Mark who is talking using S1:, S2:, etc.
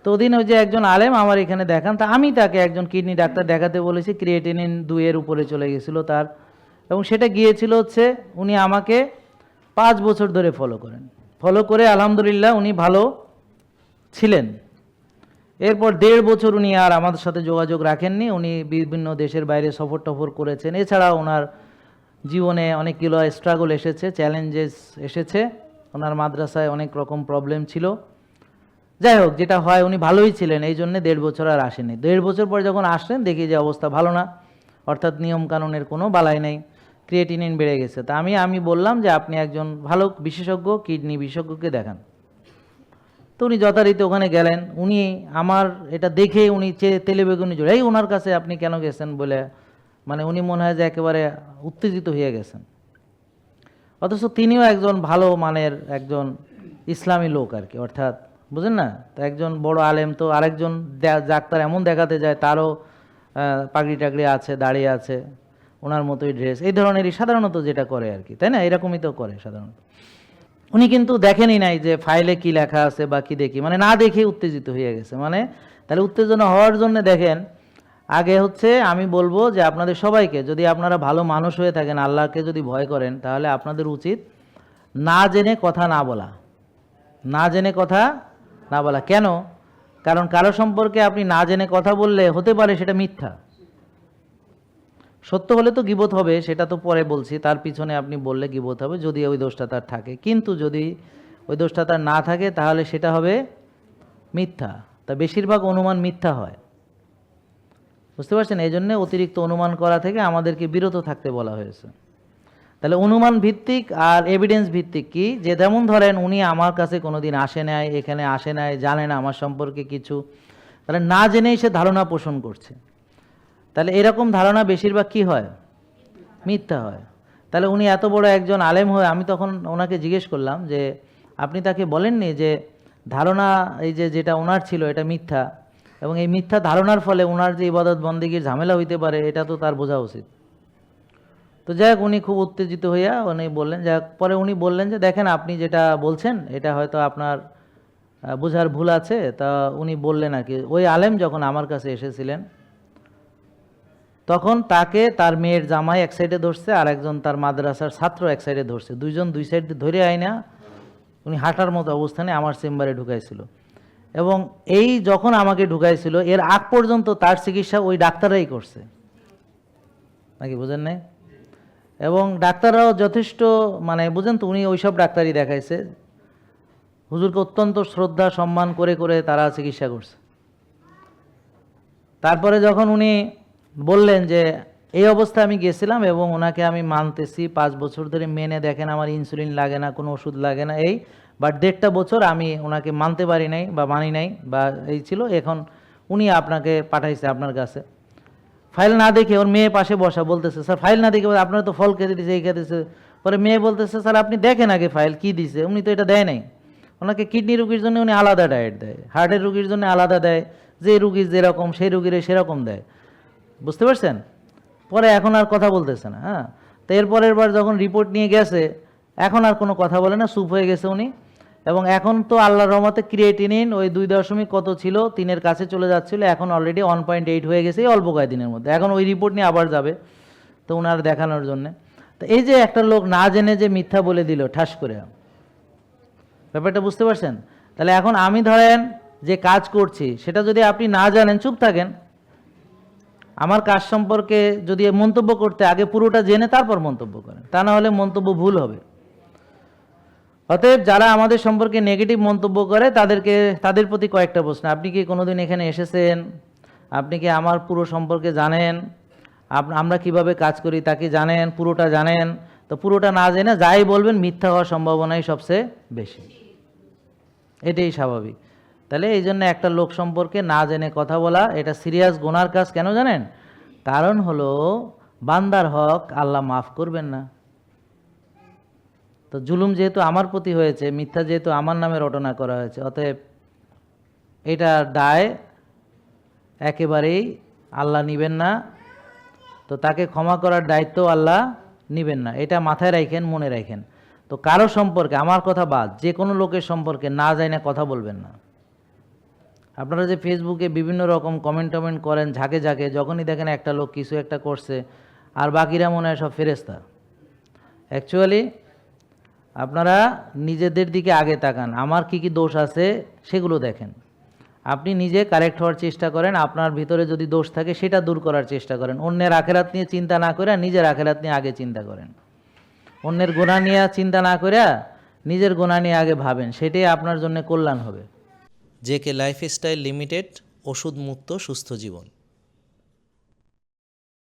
S1: তো ওদিন ওই যে একজন আলেম আমার এখানে দেখান, তা আমি তাকে একজন কিডনি ডাক্তার দেখাতে বলেছি, ক্রিয়েটিনিন 2-এর উপরে চলে গেছিল তার, এবং সেটা গিয়েছিল হচ্ছে, উনি আমাকে 5 বছর ধরে ফলো করেন, ফলো করে আলহামদুলিল্লাহ উনি ভালো ছিলেন। এরপর 1.5 বছর উনি আর আমাদের সাথে যোগাযোগ রাখেননি, উনি বিভিন্ন দেশের বাইরে সফর টফর করেছেন। এছাড়াও ওনার জীবনে অনেকগুলো স্ট্রাগল এসেছে, চ্যালেঞ্জেস এসেছে, ওনার মাদ্রাসায় অনেক রকম প্রবলেম ছিল। যাই হোক, যেটা হয় উনি ভালোই ছিলেন, এই জন্যে 1.5 বছর আর আসেনি। 1.5 বছর পর যখন আসলেন দেখি যে অবস্থা ভালো না, অর্থাৎ নিয়মকানুনের কোনো বালাই নেই, ক্রিয়েটিনিন বেড়ে গেছে। তা আমি বললাম যে আপনি একজন ভালো বিশেষজ্ঞ, কিডনি বিশেষজ্ঞকে দেখান। তো উনি যথারীতি ওখানে গেলেন। উনি আমার এটা দেখে উনি তেলে বেগুনি জোড়ে, এই ওনার কাছে আপনি কেন গেছেন বলে, মানে উনি মনে হয় যে একেবারে উত্তেজিত হয়ে গেছেন। অথচ তিনিও একজন ভালো মানের একজন ইসলামী লোক আর কি, অর্থাৎ বুঝেন না, তো একজন বড় আলেম, তো আরেকজন ডাক্তার এমন দেখাতে যায় তারও পাগড়ি টাগড়ি আছে, দাঁড়িয়ে আছে, ওনার মতোই ড্রেস, এই ধরনেরই সাধারণত যেটা করে আর কি, তাই না? এরকমই তো করে সাধারণত। উনি কিন্তু দেখেনই নাই যে ফাইলে কি লেখা আছে বা কি দেখি, মানে না দেখে উত্তেজিত হয়ে গেছে। মানে তাহলে উত্তেজনা হওয়ার জন্য দেখেন, আগে হচ্ছে আমি বলবো যে আপনাদের সবাইকে, যদি আপনারা ভালো মানুষ হয়ে থাকেন, আল্লাহকে যদি ভয় করেন, তাহলে আপনাদের উচিত না জেনে কথা না বলা, না জেনে কথা না বলা। কেন? কারণ কারো সম্পর্কে আপনি না জেনে কথা বললে হতে পারে সেটা মিথ্যা। সত্য হলে তো গীবত হবে, সেটা তো পরে বলছি, তার পিছনে আপনি বললে গীবত হবে যদি ওই দোষটা তার থাকে। কিন্তু যদি ওই দোষটা তার না থাকে তাহলে সেটা হবে মিথ্যা। তা বেশিরভাগ অনুমান মিথ্যা হয়, বুঝতে পারছেন? এই জন্যে অতিরিক্ত অনুমান করা থেকে আমাদেরকে বিরত থাকতে বলা হয়েছে। তাহলে অনুমান ভিত্তিক আর এভিডেন্স ভিত্তিক কি, যে যেমন ধরেন উনি আমার কাছে কোনোদিন আসে নাই, এখানে আসে নাই, জানে না আমার সম্পর্কে কিছু, তাহলে না জেনেই সে ধারণা পোষণ করছে। তাহলে এরকম ধারণা বেশিরভাগ কি হয়? মিথ্যা হয়। তাহলে উনি এত বড় একজন আলেম হয়ে, আমি তখন ওনাকে জিজ্ঞেস করলাম যে আপনি তাকে বলেননি যে ধারণা এই যে যেটা ওনার ছিল এটা মিথ্যা, এবং এই মিথ্যা ধারণার ফলে ওনার যে ইবাদত বন্দেগীর ঝামেলা হইতে পারে এটা তো তার বোঝা উচিত। তো যাই হোক, উনি খুব উত্তেজিত হইয়া উনি বললেন, যাই হোক, পরে উনি বললেন যে দেখেন আপনি যেটা বলছেন এটা হয়তো আপনার বোঝার ভুল আছে। তা উনি বললেন আর কি, ওই আলেম যখন আমার কাছে এসেছিলেন তখন তাকে তার মেয়ের জামাই এক সাইডে ধরছে, আর একজন তার মাদ্রাসার ছাত্র এক সাইডে ধরছে, দুইজন দুই সাইড ধরে আইনা উনি হাঁটার মতো অবস্থানে আমার চেম্বারে ঢুকাইছিল। এবং এই যখন আমাকে ঢুকাইছিল এর আগ পর্যন্ত তার চিকিৎসা ওই ডাক্তাররাই করছে, নাকি বুঝেন নাই? এবং ডাক্তাররাও যথেষ্ট, মানে বুঝেন তো, উনি ওইসব ডাক্তারই দেখাইছে, হুজুরকে অত্যন্ত শ্রদ্ধা সম্মান করে করে তারা চিকিৎসা করছে। তারপরে যখন উনি বললেন যে এই অবস্থায় আমি গেছিলাম এবং ওনাকে আমি মানতেছি 5 বছর ধরে মেনে, দেখেন আমার ইনসুলিন লাগে না, কোনো ওষুধ লাগে না, এই বাট 1.5 বছর আমি ওনাকে মানতে পারি নাই বা মানি নাই বা এই ছিল, এখন উনি আপনাকে পাঠাইছে আপনার কাছে। ফাইল না দেখে ওর মেয়ে পাশে বসা বলতেছে, স্যার ফাইল না দেখে আপনার তো ফল খেতে দিছে, এই খেতেছে। পরে মেয়ে বলতেছে, স্যার আপনি দেখেন আগে ফাইল কি দিছে, উনি তো এটা দেয় নাই। ওনাকে কিডনি রুগীর জন্য উনি আলাদা ডায়েট দেয়, হার্টের রুগীর জন্য আলাদা দেয়, যে রুগীর যেরকম সেই রুগীর সেরকম দেয়, বুঝতে পারছেন? পরে এখন আর কথা বলতেছে না। হ্যাঁ, তো এরপরের বার যখন রিপোর্ট নিয়ে গেছে এখন আর কোনো কথা বলে না, চুপ হয়ে গেছে উনি। এবং এখন তো আল্লাহর রহমতে ক্রিয়েটিনিন ওই 2 দশমিক কত ছিল, 3-এর কাছে চলে যাচ্ছিল, এখন অলরেডি 1.8 হয়ে গেছে এই অল্প কয়েকদিনের মধ্যে। এখন ওই রিপোর্ট নিয়ে আবার যাবে তো ওনার দেখানোর জন্যে। তো এই যে একটা লোক না জেনে যে মিথ্যা বলে দিল ঠাস করে, ব্যাপারটা বুঝতে পারছেন? তাহলে এখন আমি ধরেন যে কাজ করছি সেটা যদি আপনি না জানেন, চুপ থাকেন। আমার কাজ সম্পর্কে যদি মন্তব্য করতে আগে পুরোটা জেনে তারপর মন্তব্য করেন, তা না হলে মন্তব্য ভুল হবে। অতএব যারা আমাদের সম্পর্কে নেগেটিভ মন্তব্য করে তাদের প্রতি কয়েকটা প্রশ্ন, আপনি কি কোনোদিন এখানে এসেছেন? আপনি কি আমার পুরো সম্পর্কে জানেন? আমরা কিভাবে কাজ করি তা কি জানেন? পুরোটা জানেন? তো পুরোটা না জেনে যাই বলবেন মিথ্যা হওয়ার সম্ভাবনাই সবচেয়ে বেশি, এটাই স্বাভাবিক। তাহলে এই জন্য একটা লোক সম্পর্কে না জেনে কথা বলা এটা সিরিয়াস গুনার কাজ। কেন জানেন? কারণ হলো বান্দার হক আল্লাহ মাফ করবেন না। তো জুলুম যেহেতু আমার প্রতি হয়েছে, মিথ্যা যেহেতু আমার নামে রটনা করা হয়েছে, অতএব এটার দায় একেবারেই আল্লাহ নিবেন না। তো তাকে ক্ষমা করার দায়িত্ব আল্লাহ নিবেন না, এটা মাথায় রাখেন, মনে রাখেন। তো কারো সম্পর্কে, আমার কথা বাদ, যে কোনো লোকের সম্পর্কে না জানে কথা বলবেন না। আপনারা যে ফেসবুকে বিভিন্ন রকম কমেন্ট করেন ঝাঁকে ঝাঁকে, যখনই দেখেন একটা লোক কিছু একটা করছে আর বাকিরা মনে হয় সব ফেরেশতা। অ্যাকচুয়ালি আপনারা নিজেদের দিকে আগে তাকান, আমার কি কি দোষ আছে সেগুলো দেখেন। আপনি নিজে কারেক্ট হওয়ার চেষ্টা করেন, আপনার ভিতরে যদি দোষ থাকে সেটা দূর করার চেষ্টা করেন। অন্যের আখেরাত নিয়ে চিন্তা না করে নিজের আখেরাত নিয়ে আগে চিন্তা করেন। অন্যের গুনাহ নিয়ে চিন্তা না করে নিজের গুনাহ নিয়ে আগে ভাবেন, সেটাই আপনার জন্য কল্যাণ হবে।
S2: জেকে লাইফস্টাইল লিমিটেড, ওষুধ মুক্ত সুস্থ জীবন।